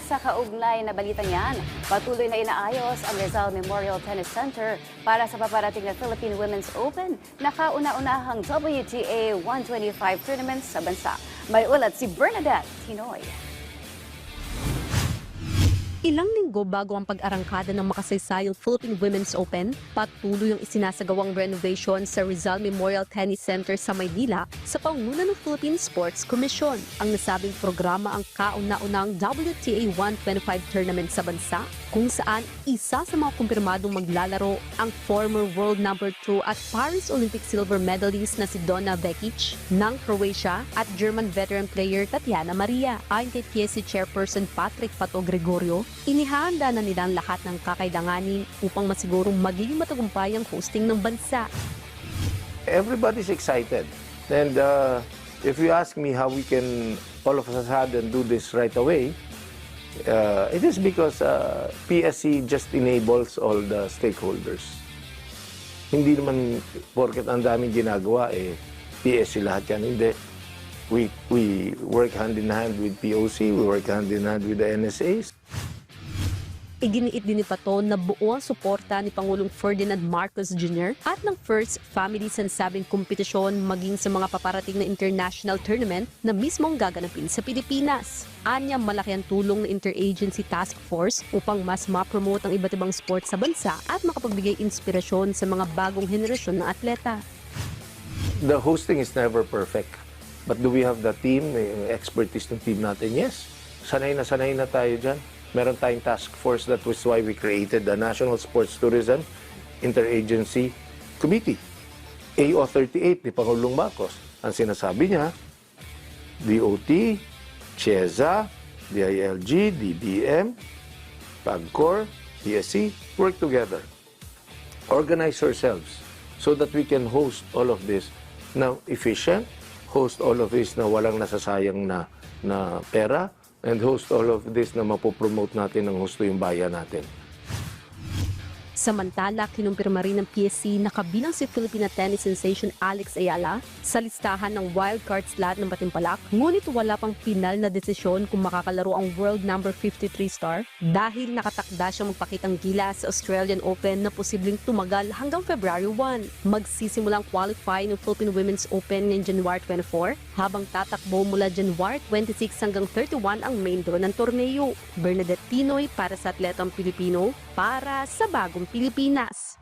sa kaugnay na balitang yan, patuloy na inaayos ang Rizal Memorial Tennis Center para sa paparating na Philippine Women's Open na kauna-unahang WTA 125 tournament sa bansa. May ulat si Bernadette Tinoy. Ilang linggo bago ang pag-arangkada ng makasaysayang Philippine Women's Open, patuloy ang isinasagawang renovation sa Rizal Memorial Tennis Center sa Maynila sa pangunguna ng Philippine Sports Commission. Ang nasabing programa ang kauna-unang WTA 125 tournament sa bansa, kung saan isa sa mga kumpirmadong maglalaro ang former world number 2 at Paris Olympic silver medalist na si Donna Vekic ng Croatia at German veteran player Tatiana Maria. Ayon kay PSC Chairperson Patrick Pato Gregorio, inihanda na nila ang lahat ng kakailanganin upang masigurong magiging matagumpay ang hosting ng bansa. Everybody's excited. And if you ask me how we can all of a sudden do this right away, it is because PSC just enables all the stakeholders. Hindi naman porket ang daming ginagawa, PSC lahat yan. Hindi. We work hand in hand with POC, we work hand in hand with the NSAs. Iginiit din ni Pato na buo ang suporta ni Pangulong Ferdinand Marcos Jr. at ng First Family sa nasabing kompetisyon maging sa mga paparating na international tournament na mismong gaganapin sa Pilipinas. Anya, malaki ang tulong ng Interagency Task Force upang mas ma-promote ang iba't ibang sport sa bansa at makapagbigay inspirasyon sa mga bagong henerasyon ng atleta. The hosting is never perfect. But do we have the team, expertise ng team natin? Yes. Sanay na tayo dyan. Meron tayong task force. That was why we created the National Sports Tourism Interagency Committee. AO38 ni Pangulong Marcos. Ang sinasabi niya, DOT, CHEZA, DILG, DBM, PAGCOR, PSC, work together. Organize ourselves so that we can host all of this na efficient, host all of this na walang nasasayang na pera, and host all of this na mapopromote natin ng husto yung bayan natin. Samantala, kinumpirma rin ng PSC na kabilang si Filipina tennis sensation Alex Ayala sa listahan ng wildcard slot ng Batimpalak, ngunit wala pang pinal na desisyon kung makakalaro ang world number 53 star dahil nakatakda siyang magpakitang gilas sa Australian Open na posibleng tumagal hanggang February 1. Magsisimulang qualify ng Philippine Women's Open ngayong January 24 habang tatakbo mula January 26 hanggang 31 ang main draw ng torneo. Bernadette Tinoy para sa Atletang Pilipino para sa Bagong Pilipinas.